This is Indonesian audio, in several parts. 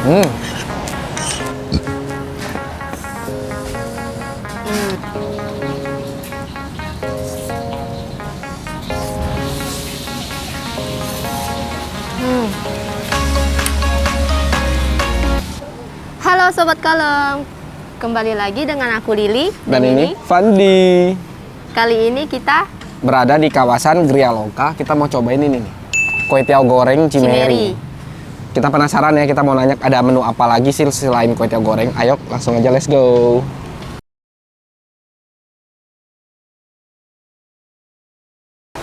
Hmm. Halo Sobat Kalem, kembali lagi dengan aku Lili. Dan ini Fandi. Kali ini kita Berada di kawasan Gria Loka. Kita mau cobain ini nih, kue tiaw goreng Cimeri. Kita penasaran ya, kita mau nanya ada menu apa lagi sih selain kue tiaw goreng. Ayo langsung aja, let's go.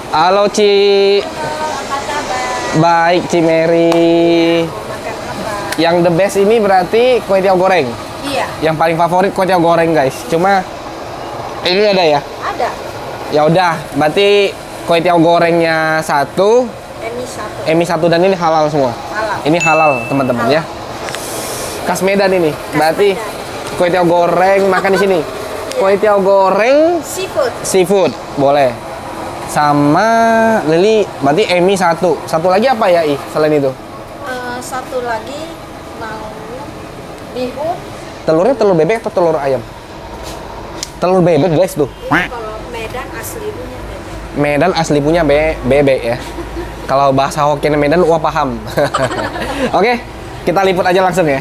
Halo Ci. Baik Cimeri. Yang the best ini berarti kue tiaw goreng. Iya. Yang paling favorit kue tiaw goreng guys. Cuma ini ada ya? Ada. Ya udah, berarti kue tiaw gorengnya satu, Emi satu dan ini halal semua. Halal. Ini halal teman-teman ya. Khas Medan ini. Berarti kue tiaw goreng makan di sini. Kue tiaw goreng seafood boleh. Sama Lili, berarti Emi satu. Satu lagi apa ya selain itu? Satu lagi mau bihun. Telurnya telur bebek atau telur ayam? Telur bebek guys tuh. Kalau Medan asli punya bebek. Medan asli punya bebek ya. Kalau bahasa Hokkien Medan gua paham. Oke, kita liput aja langsung ya.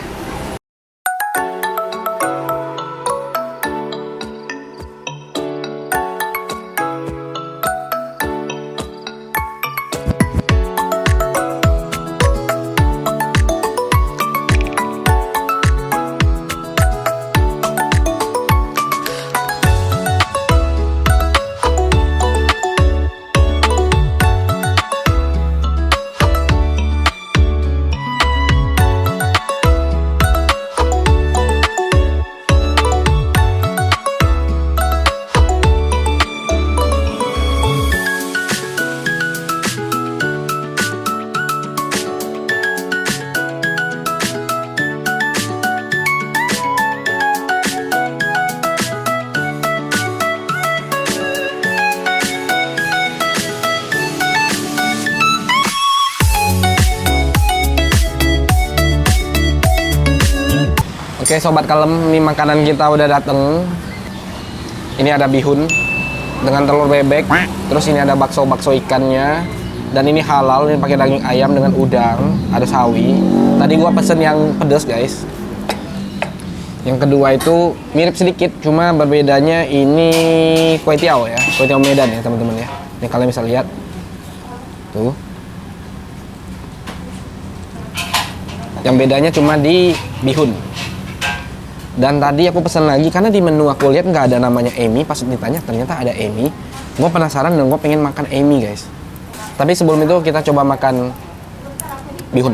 Oke Sobat Kalem, ini makanan kita udah dateng. Ini ada bihun dengan telur bebek. Terus ini ada bakso ikannya. Dan ini halal, ini pakai daging ayam dengan udang. Ada sawi. Tadi gua pesen yang pedas guys. Yang kedua itu mirip sedikit, cuma berbedanya ini kue tiaw ya. Kue tiaw Medan ya teman-teman ya. Ini kalian bisa lihat. Tuh. Yang bedanya cuma di bihun. Dan tadi aku pesan lagi karena di menu aku lihat nggak ada namanya Emi. Pas ditanya ternyata ada Emi. Gue penasaran dan gue pengen makan Emi guys. Tapi sebelum itu kita coba makan bihun.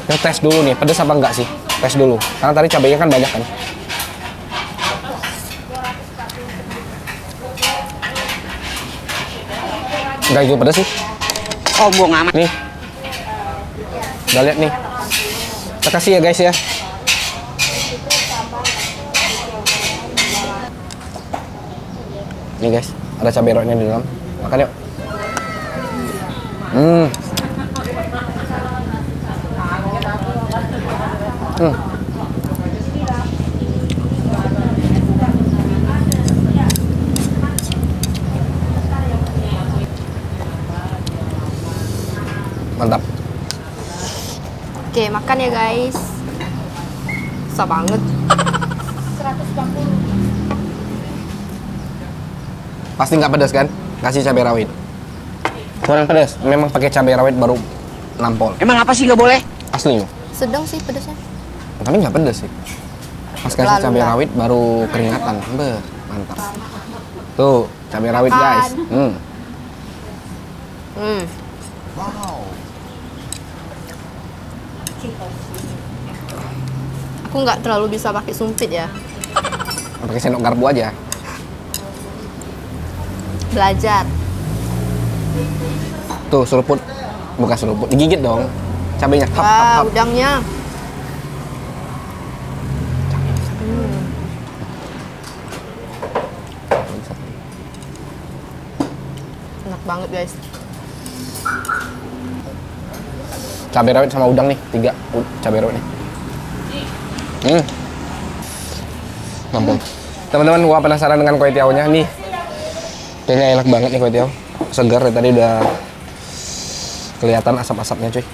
Kita tes dulu nih, pedes apa enggak sih? Tes dulu. Karena tadi cabenya kan banyak kan. Enggak itu pedes sih. Oh, buang amat. Nih. Udah lihat nih. Terima kasih ya guys ya. Nih guys, ada cabai rawitnya di dalam. Makan yuk. Mantap. Oke, makan ya guys. Susah banget. Pasti nggak pedas kan? Kasih cabai rawit. Kurang pedas. Memang pakai cabai rawit baru nampol. Emang apa sih nggak boleh? Asli loh. Sedang sih pedasnya. Tapi nggak pedas sih. Pas kasih Lalu cabai lah. rawit baru keringatan. Beuh, mantap. Tuh, cabai rawit guys. Aku nggak terlalu bisa pakai sumpit ya. Pakai sendok garpu aja. Belajar. Tuh, seruput. Bukan seruput, digigit dong. Cabenya hap hap Wah, hap. udangnya. Enak banget guys. Cabai rawit sama udang nih, 3 cabai rawit nih. Mampun. Teman-teman, gua penasaran dengan kue tiaonya nih. Kayaknya enak banget nih kue tiao. Segar ya, tadi udah kelihatan asap-asapnya cuy.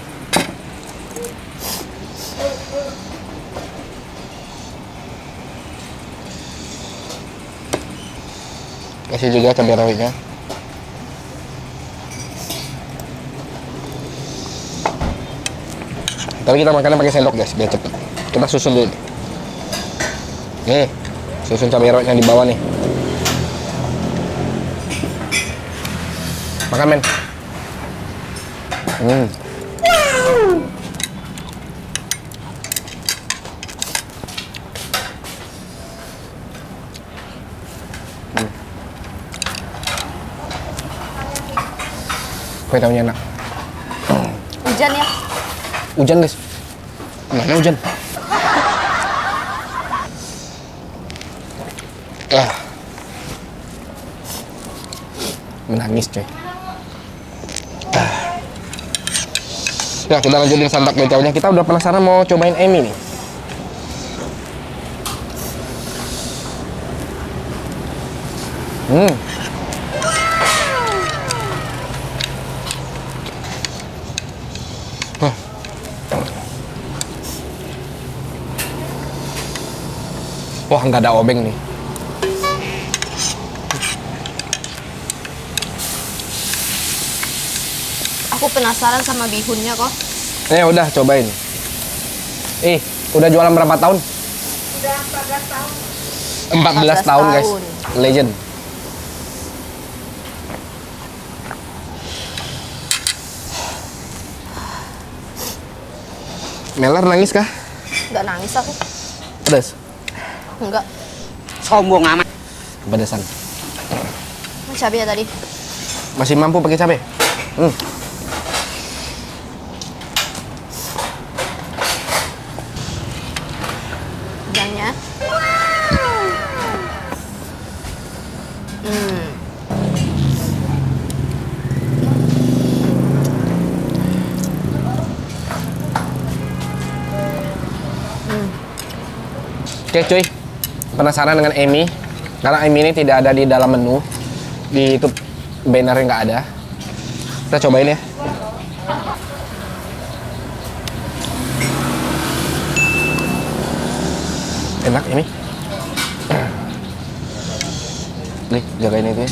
Kasih juga cabai rawitnya. Tapi kita makannya pakai sendok guys, biar cepet. Kita susun dulu. Nih, susun cabai rawitnya di bawah nih. Makan men. Kue tahunya enak. Hujan ya? Hujan guys. Mana hujan? Menangis coy. Ya kita lanjutin santap kue tiaonya. Kita udah penasaran mau cobain Emi nih. Wah, nggak ada obeng nih. Aku penasaran sama bihunnya kok. Udah cobain. Udah jualan berapa tahun? Udah 14 tahun. 14 tahun guys. Legend. Melar nangis kah? Nggak nangis aku. Pedas. Enggak. Sombong amat. Kepedesan. Cabai ya tadi. Masih mampu pakai cabai? Udangnya. Oke cuy, penasaran dengan Emi? Karena Emi ini tidak ada di dalam menu. Di YouTube bannernya nggak ada. Kita cobain ya. Enak ini. Nih, jagain itu ya.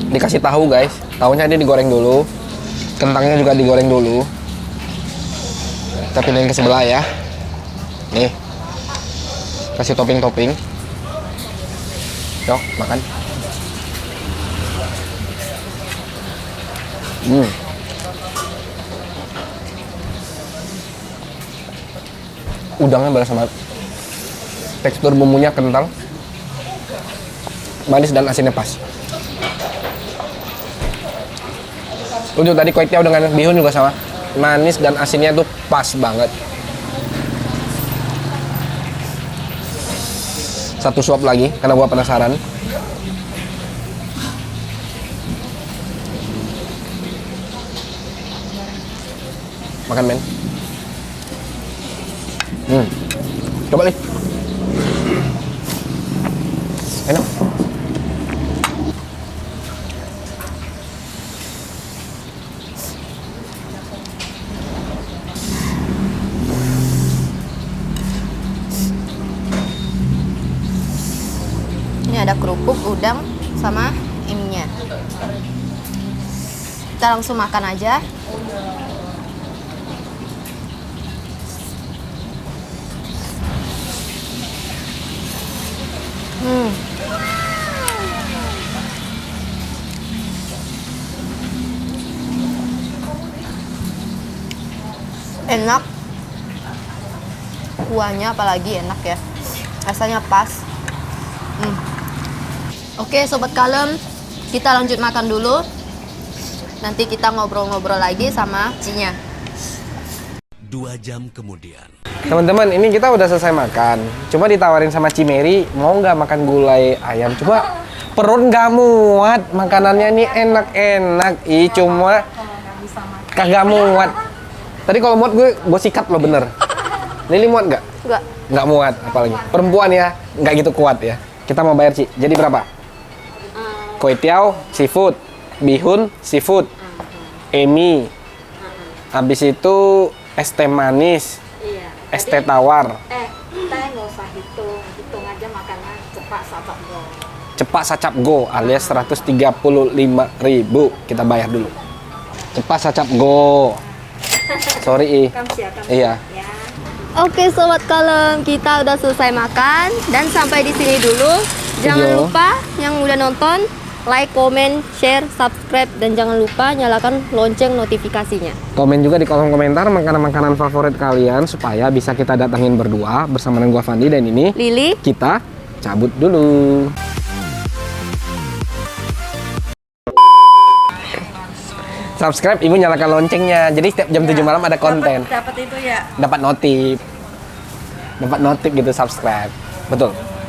Dikasih tahu guys. Tahunya dia digoreng dulu. Kentangnya juga digoreng dulu. Kita pindahin ke sebelah ya. Nih. Kasih topping-topping. Yuk, makan. Udangnya berasa banget. Tekstur bumbunya kental. Manis dan asinnya pas. Untuk tadi kue tiao dengan bihun juga sama. Manis dan asinnya tuh pas banget. Satu suap lagi karena gua penasaran. Makan men. Coba nih. Enak. Ini ada kerupuk, udang, sama eminya. Kita langsung makan aja. Enak. Kuahnya apalagi enak ya. Rasanya pas. Oke sobat kalem, kita lanjut makan dulu. Nanti kita ngobrol-ngobrol lagi sama Cinya. 2 jam kemudian. Teman-teman, ini kita udah selesai makan. Cuma ditawarin sama Cimeri, mau nggak makan gulai ayam? Coba perut nggak muat, makanannya ini enak-enak. Cuma kagak muat. Tadi kalau muat gue sikat lo bener. Lili muat nggak? Enggak. Nggak muat, apalagi. Perempuan ya, nggak gitu kuat ya. Kita mau bayar, Ci. Jadi berapa? Kue tiaw, seafood. Bihun, seafood. Emi. Habis itu es teh manis. Iya. Es teh tawar. Teh nggak usah hitung. Hitung aja makanan cepat sabar dong. Cepak sacap go alias 135.000. Kita bayar dulu. Cepak sacap go. Sorry, Iya. Ya. Oke sobat kalem, kita udah selesai makan dan sampai di sini dulu. Jangan Video. lupa yang udah nonton like, comment, share, subscribe dan jangan lupa nyalakan lonceng notifikasinya. Komen juga di kolom komentar makanan-makanan favorit kalian supaya bisa kita datangin berdua bersama dengan gua Fandi dan ini Lili, kita cabut dulu. Subscribe, ibu nyalakan loncengnya. Jadi setiap jam 7 malam ada konten. Dapat itu ya. Dapat notif gitu subscribe. Betul.